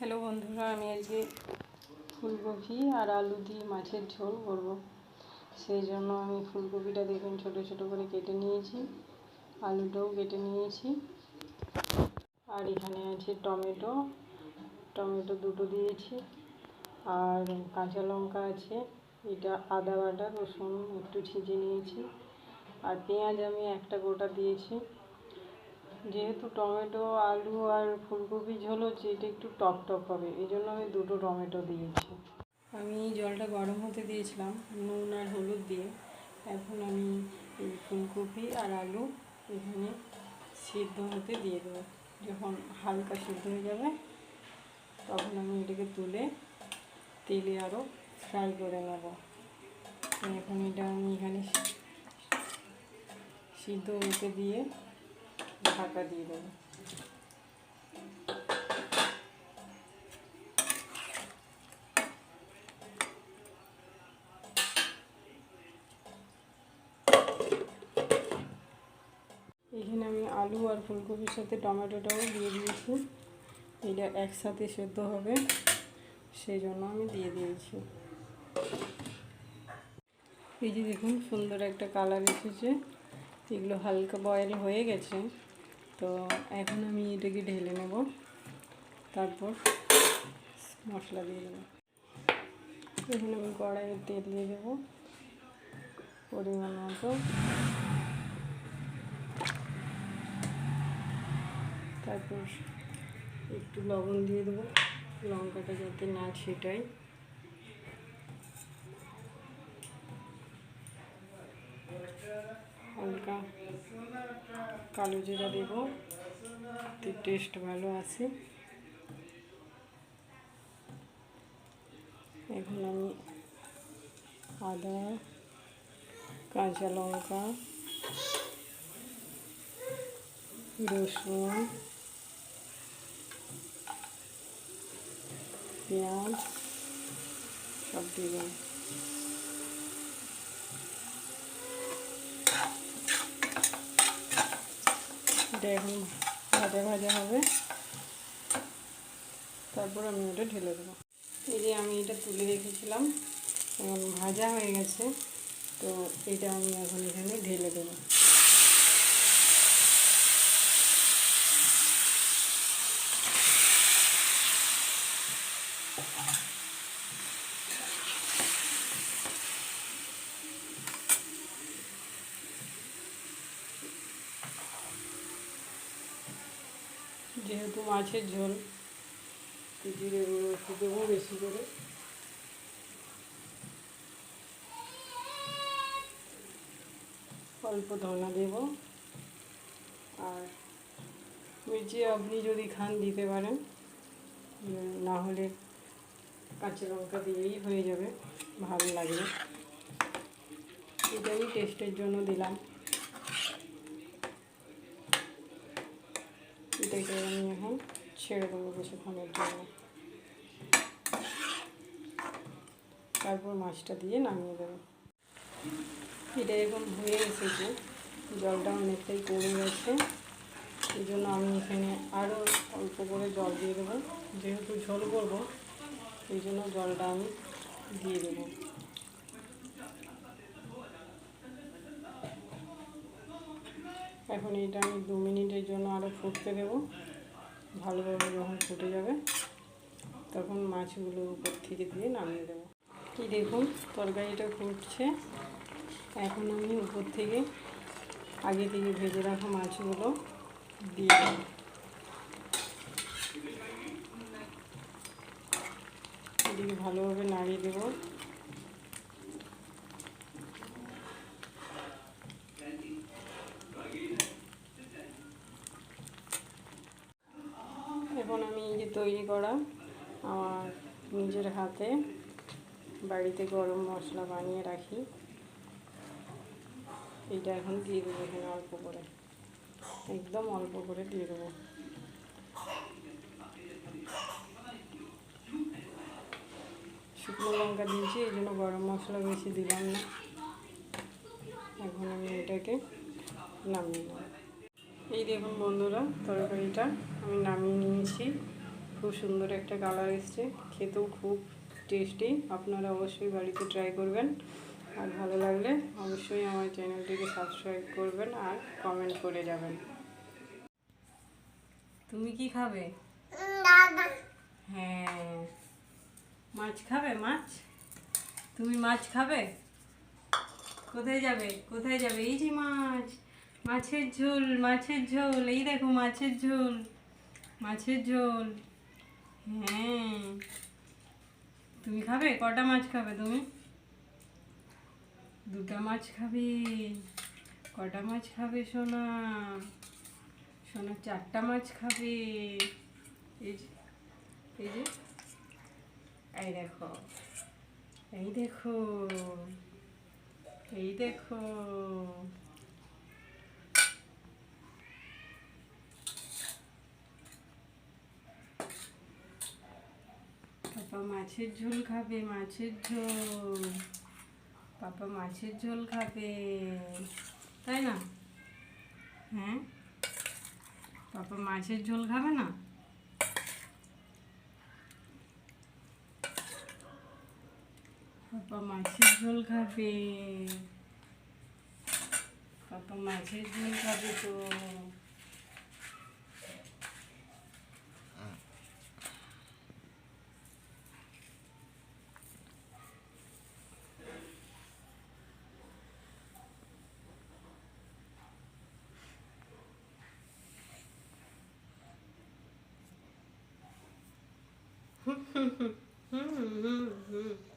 Hello বন্ধুরা, আমি আজকে ফুলকপি আর আলু দিয়ে মাছের ঝোল করব। সেই জন্য আমি ফুলকপিটা দেখুন ছোট ছোট করে কেটে নিয়েছি, আলুটাও কেটে নিয়েছি, আর এখানে আছে টমেটো দুটো দিয়েছি, আর কাঁচা লঙ্কা আছে, এটা আদা বাটা, রসুন একটু ছিঁচে নিয়েছি, আর পেঁয়াজ আমি একটা গোটা দিয়েছি। যেহেতু টমেটো আলু আর ফুলকপি ঝোল হচ্ছে, এটা একটু টক টক হবে, এই জন্য আমি দুটো টমেটো দিয়েছি। আমি জলটা গরম হতে দিয়েছিলাম নুন আর হলুদ দিয়ে। এখন আমি এই ফুলকপি আর আলু এখানে সিদ্ধ হতে দিয়ে দেবো। যখন হালকা সিদ্ধ হয়ে যাবে তখন আমি এটাকে তুলে তেলে আরও ফ্রাই করে নেব। এখন এটা আমি এখানে সিদ্ধ হতে দিয়ে ঢাকা দিয়ে দেবো। এখানে আমি আলু আর ফুলকপির সাথে টমেটোটাও দিয়ে দিয়েছি, এটা একসাথে সেদ্ধ হবে, সেই জন্য আমি দিয়ে দিয়েছি। এই যে দেখুন সুন্দর একটা কালার এসেছে, এগুলো হালকা বয়েল হয়ে গেছে। তো এখন আমি এটাকে ঢেলে নেব, তারপর মশলা দিয়ে দেবো। এখন আমি কড়াইয়ে তেল দিয়ে দেবো পরিমাণ মতো, তারপর একটু লবণ দিয়ে দেবো, লঙ্কাটা যাতে না ছিটায়। হালকা কালো জিরা দেবো, টেস্ট ভালো আছে। এখন আমি আদা, কাঁচা লঙ্কা, রসুন, পেঁয়াজ সব দেবেন। এটা এখন ভাজা ভাজা হবে, তারপর আমি ওটা ঢেলে দেবো। এই যে আমি এটা তুলে রেখেছিলাম, এখন ভাজা হয়ে গেছে, তো এটা আমি এখন এখানে ঢেলে দেবো। যেহেতু মাছের ঝোল, জিরে গুঁড়ো একটু দেবো বেশি করে, অল্প ধনা দেব, আর মির্চি আপনি যদি খান দিতে পারেন, না হলে কাঁচা লঙ্কা দিয়েই হয়ে যাবে, ভালো লাগবে। এটা আমি টেস্টের জন্য দিলাম। এটাকে আমি এখন ছেড়ে দেবো কিছুক্ষণের জন্য, তারপর মাছটা দিয়ে নামিয়ে দেবো। এটা এখন হয়ে এসেছে, জলটা অনেকটাই কমে গেছে, এই জন্য আমি এখানে আরও অল্প করে জল দিয়ে দেবো। যেহেতু ঝোল করবো, এই জন্য জলটা আমি দিয়ে দেবো। এখন এটা আমি 2 মিনিটের জন্য আরও ফুটতে দেবো। ভালোভাবে যখন ফুটে যাবে তখন মাছগুলো উপর থেকে দিয়ে নামিয়ে দেবো। কি দেখুন তরকারিটা ফুটছে, এখন আমি উপর থেকে আগে থেকে ভেজে রাখা মাছগুলো দিয়ে দেবো। এদিকে ভালোভাবে নাড়িয়ে দেবো। এখন আমি এই যে তৈরি করা আমার নিজের হাতে বাড়িতে গরম মশলা বানিয়ে রাখি, এইটা এখন দিয়ে দেবো। এখানে অল্প করে, একদম অল্প করে দিয়ে দেবো। শুকনো লঙ্কা দিয়েছি, এই জন্য গরম মশলা বেশি দিলাম না। এখন আমি এটাকে নামিয়ে নেব। এই দেখুন বন্ধুরা, তরকারিটা আমি নামিয়ে নিয়েছি। খুব সুন্দর একটা কালার এসছে, খেতেও খুব টেস্টি। আপনারা অবশ্যই বাড়িতে ট্রাই করবেন, আর ভালো লাগলে অবশ্যই আমার চ্যানেলটিকে সাবস্ক্রাইব করবেন আর কমেন্ট করে যাবেন। তুমি কি খাবে? হ্যাঁ, মাছ খাবে? মাছ, তুমি মাছ খাবে? কোথায় যাবে, কোথায় যাবে? এই যে মাছ, মাছের ঝোল, মাছের ঝোল, এই দেখো মাছের ঝোল, মাছের ঝোল। হ্যাঁ, তুমি খাবে? কটা মাছ খাবে তুমি? দুটা মাছ খাবে? কটা মাছ খাবে সোনা? সোনা চারটা মাছ খাবে। এই যে, এই যে, এই দেখো, এই দেখো, এই দেখো। পাপা মাছের ঝোল খাবে, মাছের ঝোল। পাপা মাছের ঝোল খাবে, তাই না? হ্যাঁ, পাপা মাছের ঝোল খাবে না? পাপা মাছের ঝোল খাবে, পাপা মাছের ঝোল খাবে তো। হুম হুম হুম হুম হুম হুম